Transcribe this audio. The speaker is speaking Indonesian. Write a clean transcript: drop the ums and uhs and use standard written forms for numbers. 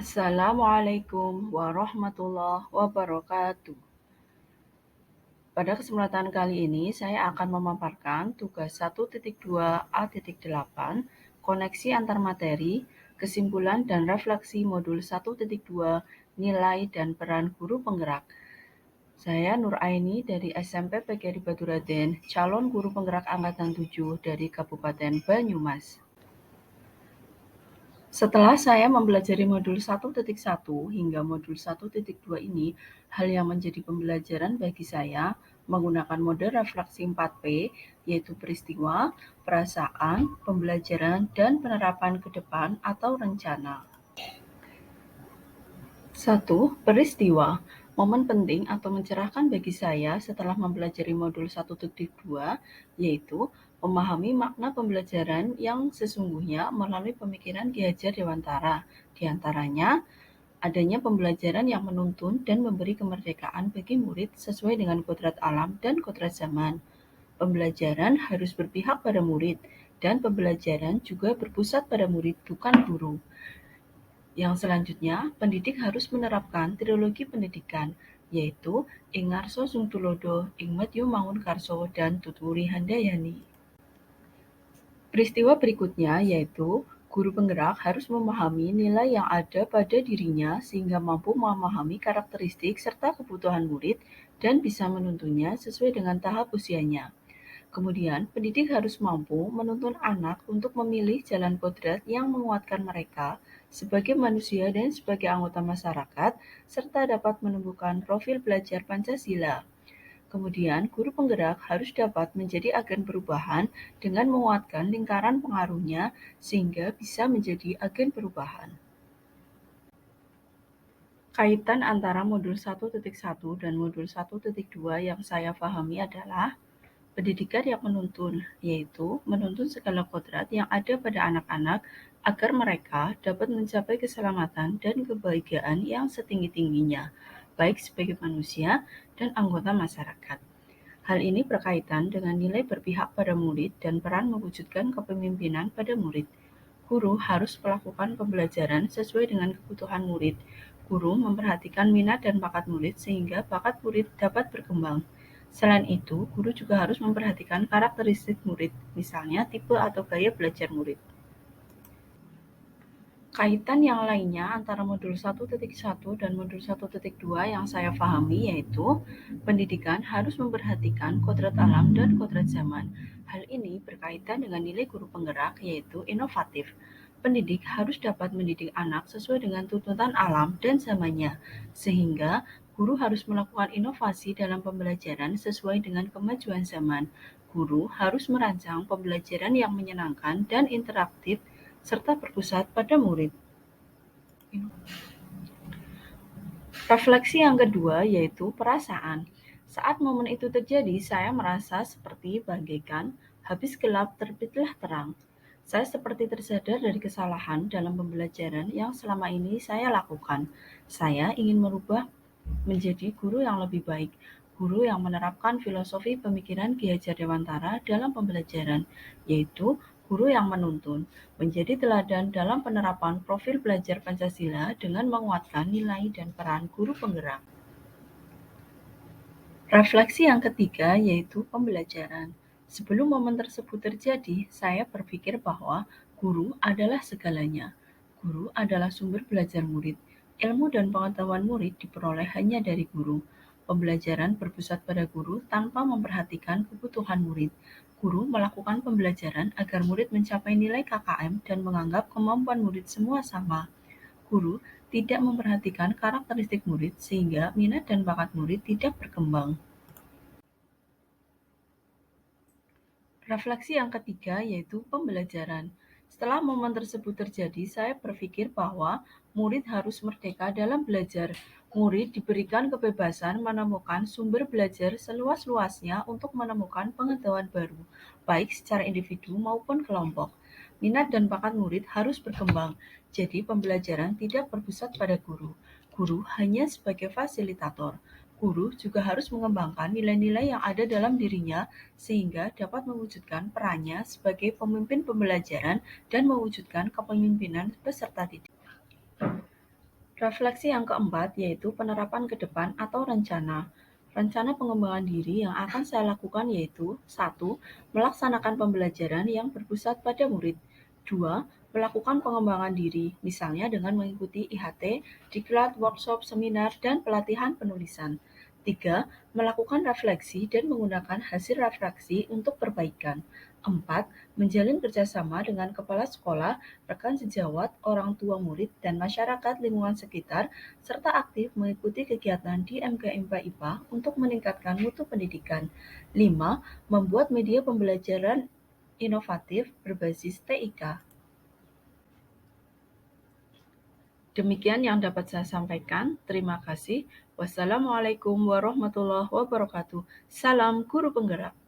Assalamualaikum warahmatullahi wabarakatuh. Pada kesempatan kali ini, saya akan memaparkan tugas 1.2a.8, koneksi antar materi, kesimpulan dan refleksi modul 1.2, nilai dan peran guru penggerak. Saya Nur Aini dari SMP PGRI Baturaden, calon guru penggerak angkatan 7 dari Kabupaten Banyumas. Setelah saya mempelajari modul 1.1 hingga modul 1.2 ini, hal yang menjadi pembelajaran bagi saya menggunakan mode refleksi 4P, yaitu peristiwa, perasaan, pembelajaran, dan penerapan ke depan atau rencana. 1. Peristiwa. Momen penting atau mencerahkan bagi saya setelah mempelajari modul 1.2 yaitu memahami makna pembelajaran yang sesungguhnya melalui pemikiran Ki Hajar Dewantara. Di antaranya, adanya pembelajaran yang menuntun dan memberi kemerdekaan bagi murid sesuai dengan kodrat alam dan kodrat zaman. Pembelajaran harus berpihak pada murid, dan pembelajaran juga berpusat pada murid, bukan guru. Yang selanjutnya, pendidik harus menerapkan trilogi pendidikan, yaitu Ing Ngarso Sung Tulodo, Ing Madya Mangunkarso, dan Tutwuri Handayani. Peristiwa berikutnya yaitu guru penggerak harus memahami nilai yang ada pada dirinya sehingga mampu memahami karakteristik serta kebutuhan murid dan bisa menuntunnya sesuai dengan tahap usianya. Kemudian, pendidik harus mampu menuntun anak untuk memilih jalan kodrat yang menguatkan mereka sebagai manusia dan sebagai anggota masyarakat, serta dapat menumbuhkan profil belajar Pancasila. Kemudian, guru penggerak harus dapat menjadi agen perubahan dengan menguatkan lingkaran pengaruhnya sehingga bisa menjadi agen perubahan. Kaitan antara modul 1.1 dan modul 1.2 yang saya pahami adalah pendidikan yang menuntun, yaitu menuntun segala kodrat yang ada pada anak-anak agar mereka dapat mencapai keselamatan dan kebahagiaan yang setinggi-tingginya, baik sebagai manusia dan anggota masyarakat. Hal ini berkaitan dengan nilai berpihak pada murid dan peran mewujudkan kepemimpinan pada murid. Guru harus melakukan pembelajaran sesuai dengan kebutuhan murid. Guru memperhatikan minat dan bakat murid sehingga bakat murid dapat berkembang. Selain itu, guru juga harus memperhatikan karakteristik murid, misalnya tipe atau gaya belajar murid. Kaitan yang lainnya antara modul 1.1 dan modul 1.2 yang saya pahami yaitu pendidikan harus memperhatikan kodrat alam dan kodrat zaman. Hal ini berkaitan dengan nilai guru penggerak yaitu inovatif. Pendidik harus dapat mendidik anak sesuai dengan tuntutan alam dan zamannya, sehingga guru harus melakukan inovasi dalam pembelajaran sesuai dengan kemajuan zaman. Guru harus merancang pembelajaran yang menyenangkan dan interaktif serta berpusat pada murid. Refleksi yang kedua yaitu perasaan. Saat momen itu terjadi, saya merasa seperti bagaikan habis gelap terbitlah terang. Saya seperti tersadar dari kesalahan dalam pembelajaran yang selama ini saya lakukan. Saya ingin merubah menjadi guru yang lebih baik, guru yang menerapkan filosofi pemikiran Ki Hajar Dewantara dalam pembelajaran, yaitu guru yang menuntun, menjadi teladan dalam penerapan profil belajar Pancasila dengan menguatkan nilai dan peran guru penggerak. Refleksi yang ketiga yaitu pembelajaran. Sebelum momen tersebut terjadi, saya berpikir bahwa guru adalah segalanya. Guru adalah sumber belajar murid. Ilmu dan pengetahuan murid diperoleh hanya dari guru. Pembelajaran berpusat pada guru tanpa memperhatikan kebutuhan murid. Guru melakukan pembelajaran agar murid mencapai nilai KKM dan menganggap kemampuan murid semua sama. Guru tidak memperhatikan karakteristik murid sehingga minat dan bakat murid tidak berkembang. Refleksi yang ketiga yaitu pembelajaran. Setelah momen tersebut terjadi, saya berpikir bahwa murid harus merdeka dalam belajar. Murid diberikan kebebasan menemukan sumber belajar seluas-luasnya untuk menemukan pengetahuan baru, baik secara individu maupun kelompok. Minat dan bakat murid harus berkembang, jadi pembelajaran tidak berpusat pada guru. Guru hanya sebagai fasilitator. Guru juga harus mengembangkan nilai-nilai yang ada dalam dirinya sehingga dapat mewujudkan perannya sebagai pemimpin pembelajaran dan mewujudkan kepemimpinan peserta didik. Refleksi yang keempat yaitu penerapan ke depan atau rencana. Rencana pengembangan diri yang akan saya lakukan yaitu 1. Melaksanakan pembelajaran yang berpusat pada murid. 2. Melakukan pengembangan diri, misalnya dengan mengikuti IHT, diklat, workshop, seminar, dan pelatihan penulisan. 3. Melakukan refleksi dan menggunakan hasil refleksi untuk perbaikan. 4. Menjalin kerjasama dengan kepala sekolah, rekan sejawat, orang tua murid, dan masyarakat lingkungan sekitar, serta aktif mengikuti kegiatan di MKMK IPA untuk meningkatkan mutu pendidikan. 5. Membuat media pembelajaran inovatif berbasis TIK. Demikian yang dapat saya sampaikan. Terima kasih. Wassalamualaikum warahmatullahi wabarakatuh. Salam Guru Penggerak.